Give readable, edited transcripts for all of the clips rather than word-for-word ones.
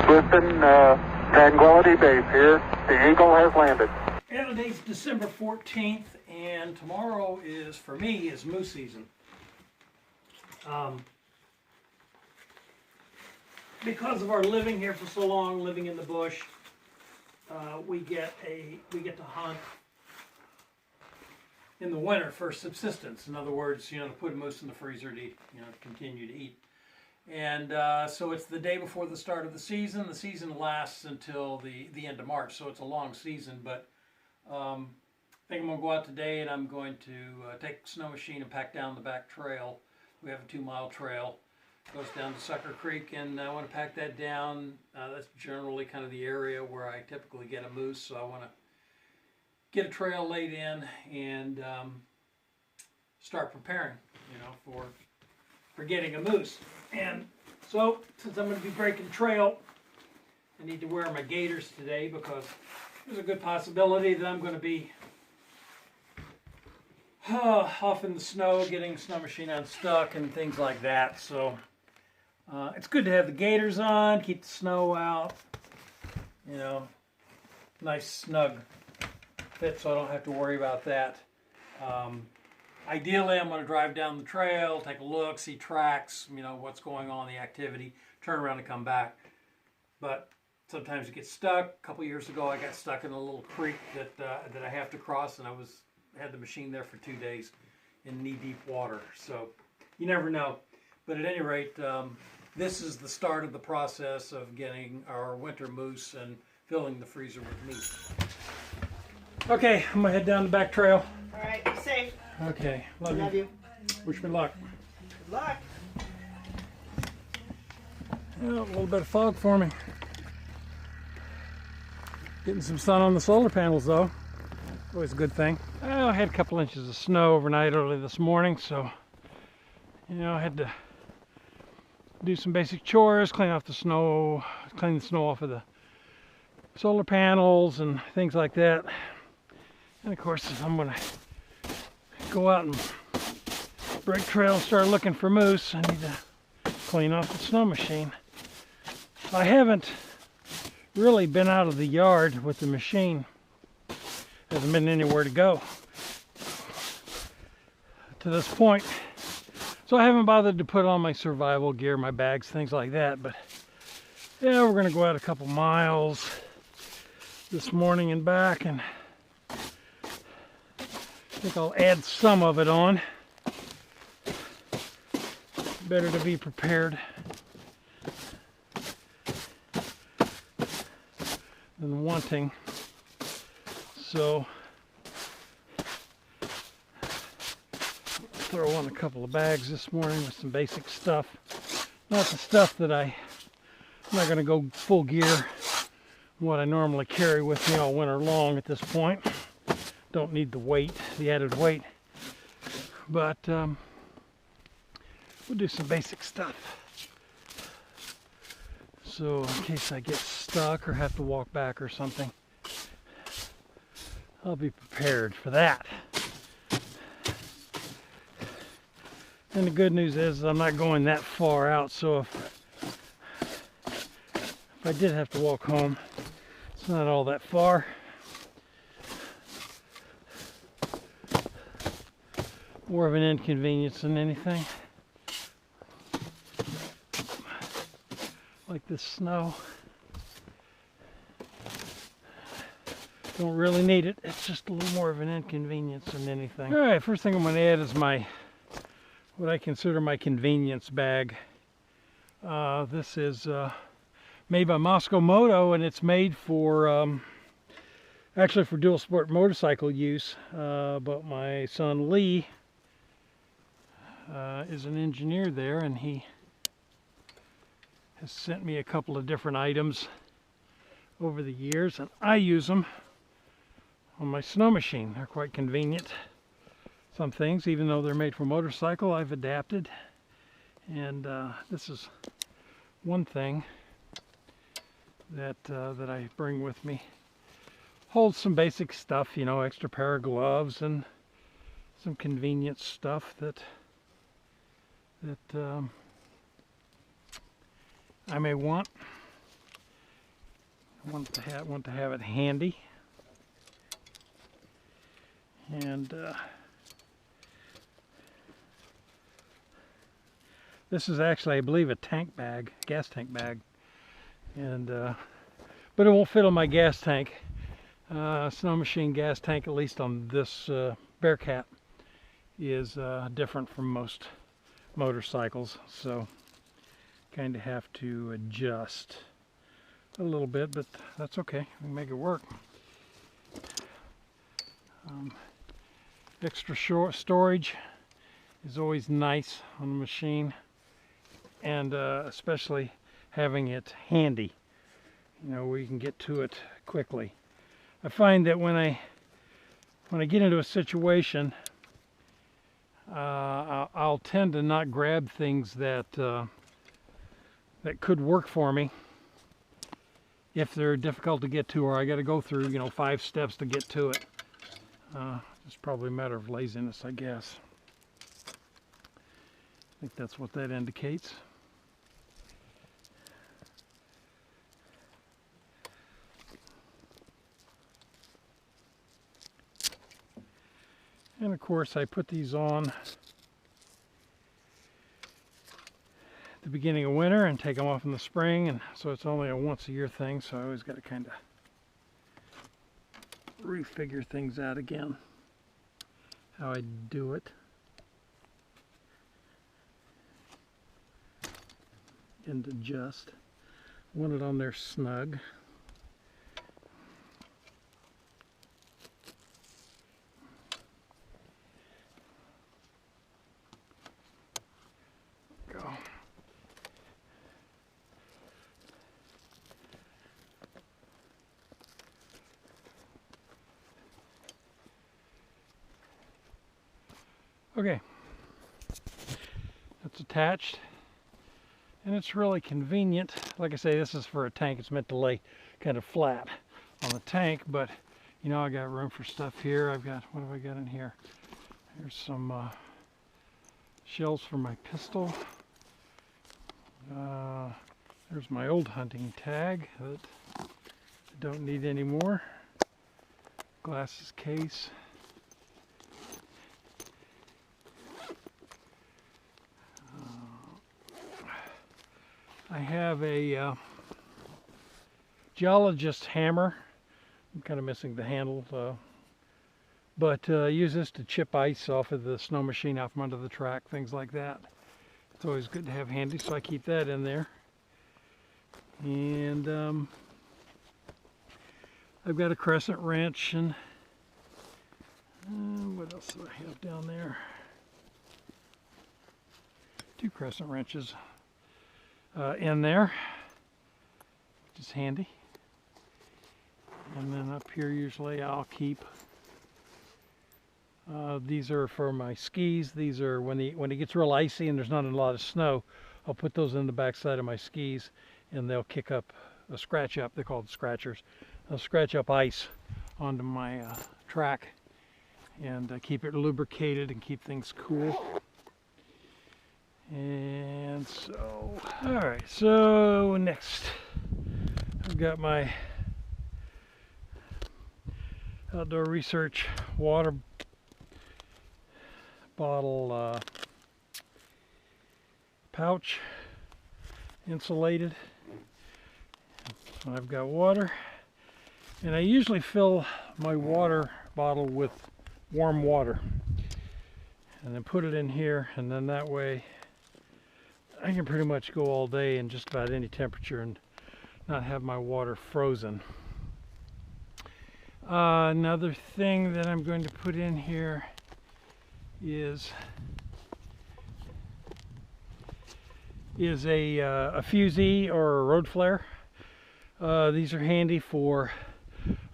Houston, Tranquility Base here. The Eagle has landed. Yeah, today's December 14th, and tomorrow is, for me, is moose season. Because of our living here for so long, living in the bush, we get to hunt in the winter for subsistence. In other words, to put a moose in the freezer to continue to eat. And so it's the day before the start of the season. The season lasts until the end of March, so it's a long season. But I think I'm going to go out today, and I'm going to take the snow machine and pack down the back trail. We have a 2-mile trail. Goes down to Sucker Creek, and I want to pack that down. That's generally kind of the area where I typically get a moose, so I want to get a trail laid in and start preparing, for getting a moose. And so, since I'm going to be breaking the trail, I need to wear my gaiters today because there's a good possibility that I'm going to be off in the snow, getting the snow machine unstuck and things like that. So it's good to have the gaiters on, keep the snow out, nice snug fit so I don't have to worry about that. Ideally, I'm going to drive down the trail, take a look, see tracks, what's going on, the activity, turn around and come back. But sometimes you get stuck. A couple years ago, I got stuck in a little creek that I have to cross, and I had the machine there for 2 days in knee-deep water. So you never know. But at any rate, this is the start of the process of getting our winter moose and filling the freezer with meat. Okay, I'm going to head down the back trail. All right, be safe. Okay, love you. Wish me luck. Good luck. Yeah, a little bit of fog forming. Getting some sun on the solar panels though. Always a good thing. I had a couple inches of snow overnight early this morning, so I had to do some basic chores, clean the snow off of the solar panels and things like that. And of course, if I'm going to go out and break trail and start looking for moose, I need to clean off the snow machine. I haven't really been out of the yard with the machine. Hasn't been anywhere to go to this point. So I haven't bothered to put on my survival gear, my bags, things like that. But yeah, we're going to go out a couple miles this morning and back, and I think I'll add some of it on. Better to be prepared than wanting. So throw on a couple of bags this morning with some basic stuff. Not the stuff that I'm not going to go full gear, what I normally carry with me all winter long at this point. Don't need the added weight, but we'll do some basic stuff. So in case I get stuck or have to walk back or something, I'll be prepared for that. And the good news is I'm not going that far out, so if I did have to walk home, it's not all that far. More of an inconvenience than anything. Like this snow. Don't really need it. It's just a little more of an inconvenience than anything. All right, first thing I'm going to add is what I consider my convenience bag. This is made by Moscow Moto, and it's made for actually for dual sport motorcycle use. But my son Lee is an engineer there, and he has sent me a couple of different items over the years, and I use them on my snow machine. They're quite convenient. Some things, even though they're made for motorcycle, I've adapted, and this is one thing that I bring with me. Holds some basic stuff, extra pair of gloves and some convenience stuff that I may want. I want to have it handy. And this is actually, I believe, a tank bag, gas tank bag, and but it won't fit on my gas tank. Snow machine gas tank, at least on this Bearcat, is different from most motorcycles, so kind of have to adjust a little bit, but that's okay. We can make it work. Extra short storage is always nice on the machine, and especially having it handy, you know, where you can get to it quickly. I find that when I get into a situation, I'll tend to not grab things that that could work for me if they're difficult to get to, or I got to go through, you know, 5 steps to get to it. It's probably a matter of laziness, I guess. I think that's what that indicates. And of course, I put these on at the beginning of winter and take them off in the spring, and so it's only a once-a-year thing, so I always got to kind of refigure things out again, how I do it. And adjust. Want it on there snug. Go. Okay, that's attached, and it's really convenient. Like I say, this is for a tank. It's meant to lay kind of flat on the tank, but you know, I got room for stuff here. I've got, what have I got in here? Here's some shells for my pistol. There's my old hunting tag that I don't need anymore. Glasses case. I have a geologist hammer. I'm kind of missing the handle, but use this to chip ice off of the snow machine out from under the track, things like that. It's always good to have handy, so I keep that in there. And I've got a crescent wrench, and what else do I have down there? 2 crescent wrenches in there, which is handy. And then up here usually I'll keep, these are for my skis. These are when it gets real icy and there's not a lot of snow, I'll put those in the back side of my skis, and they'll kick up a scratch up. They're called scratchers. They'll scratch up ice onto my track and keep it lubricated and keep things cool. And so, all right, so next I've got my outdoor research water bottle pouch, insulated. So I've got water, and I usually fill my water bottle with warm water and then put it in here, and then that way I can pretty much go all day in just about any temperature and not have my water frozen. Another thing that I'm going to put in here is a fusee or a road flare. These are handy for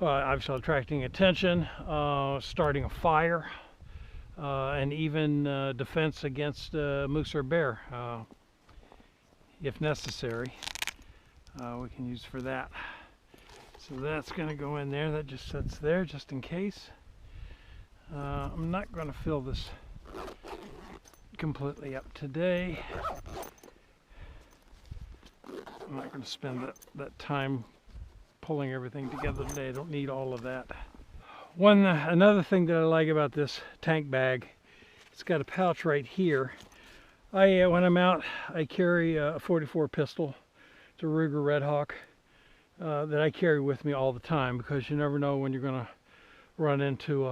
obviously attracting attention, starting a fire, and even defense against moose or bear, if necessary. We can use for that. So that's going to go in there. That just sits there just in case. I'm not going to fill this completely up today. I'm not going to spend that time pulling everything together today. I don't need all of that. Another thing that I like about this tank bag, it's got a pouch right here. When I'm out, I carry a 44 pistol. It's a Ruger Red Hawk that I carry with me all the time, because you never know when you're going to run into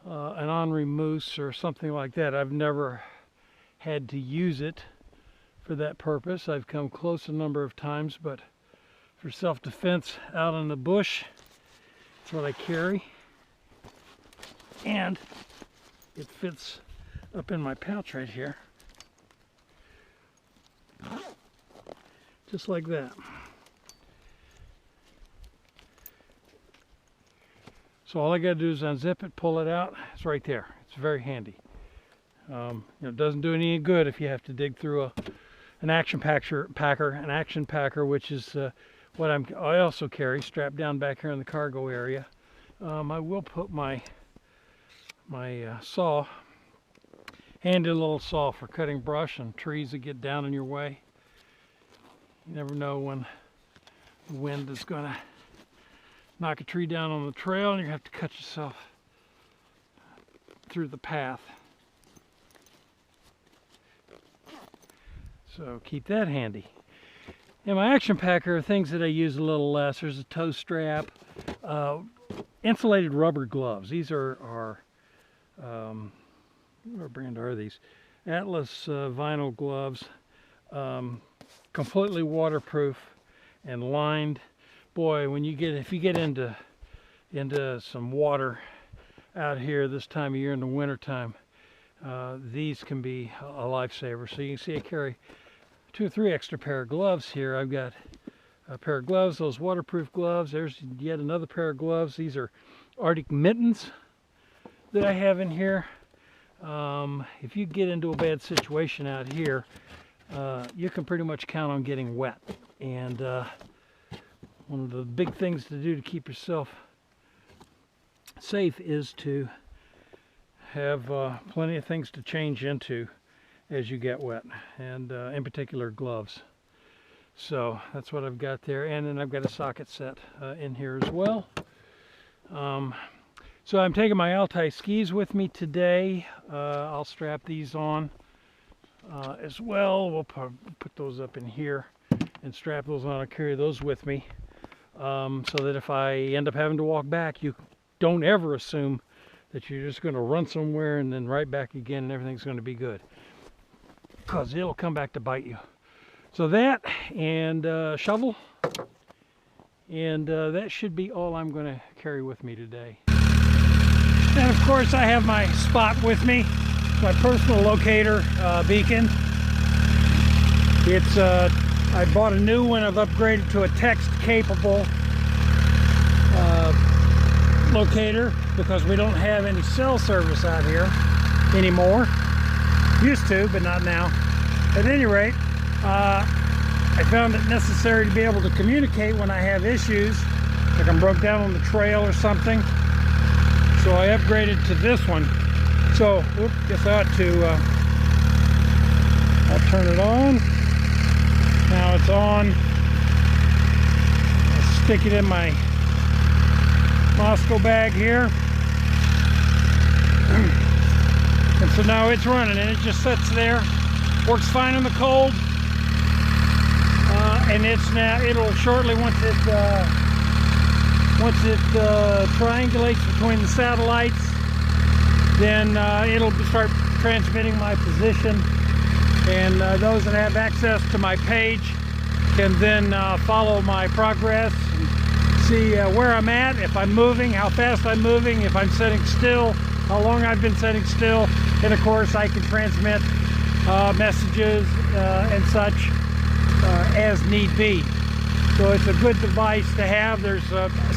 an ornery moose or something like that. I've never had to use it for that purpose. I've come close a number of times, but for self-defense out in the bush, that's what I carry. And it fits up in my pouch right here, just like that. So all I got to do is unzip it, pull it out. It's right there. It's very handy. It doesn't do any good if you have to dig through an action packer, which is what I also carry strapped down back here in the cargo area. I will put my saw, handy little saw for cutting brush and trees that get down in your way. You never know when the wind is going to knock a tree down on the trail and you have to cut yourself through the path. So keep that handy. In my action packer are things that I use a little less. There's a toe strap, insulated rubber gloves. These are what brand are these? Atlas vinyl gloves, completely waterproof and lined. Boy, if you get into some water out here this time of year in the winter time, these can be a lifesaver. So you can see I carry 2 or 3 extra pair of gloves here. I've got a pair of gloves, those waterproof gloves. There's yet another pair of gloves. These are Arctic mittens that I have in here. If you get into a bad situation out here, you can pretty much count on getting wet. And one of the big things to do to keep yourself safe is to have plenty of things to change into as you get wet, and in particular gloves. So that's what I've got there, and then I've got a socket set in here as well. So I'm taking my Altai skis with me today. I'll strap these on as well. We'll put those up in here and strap those on. I'll carry those with me so that if I end up having to walk back, you don't ever assume that you're just going to run somewhere and then right back again and everything's going to be good, because it'll come back to bite you. So that and shovel, and that should be all I'm going to carry with me today. And of course I have my spot with me, my personal locator beacon. It's I bought a new one. I've upgraded to a text capable locator because we don't have any cell service out here anymore. Used to, but not now. At any rate, I found it necessary to be able to communicate when I have issues, like I'm broke down on the trail or something. So I upgraded to this one. So, guess I ought to, I'll turn it on. Now it's on. I'll stick it in my Moscow bag here. And so now it's running, and it just sits there. Works fine in the cold. And it'll shortly, once it triangulates between the satellites, then it'll start transmitting my position, and those that have access to my page can then follow my progress and see where I'm at, if I'm moving, how fast I'm moving, if I'm sitting still, how long I've been sitting still, and of course I can transmit messages and such as need be. So it's a good device to have. There's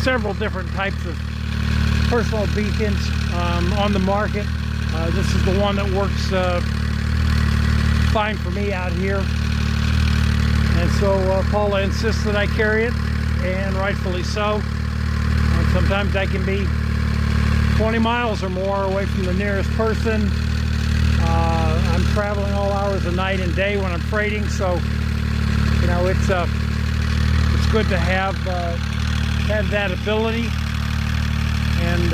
several different types of personal beacons on the market. This is the one that works fine for me out here. And so Paula insists that I carry it, and rightfully so. Sometimes I can be 20 miles or more away from the nearest person. I'm traveling all hours of night and day when I'm freighting, so you know it's good to have that ability, and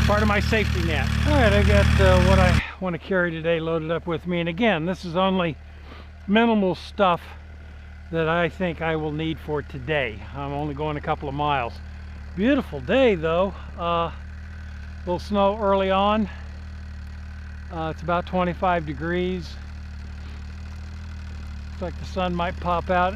part of my safety net. All right, I got what I want to carry today loaded up with me, and again, this is only minimal stuff that I think I will need for today. I'm only going a couple of miles. Beautiful day though. Little snow early on. It's about 25 degrees. Looks like the sun might pop out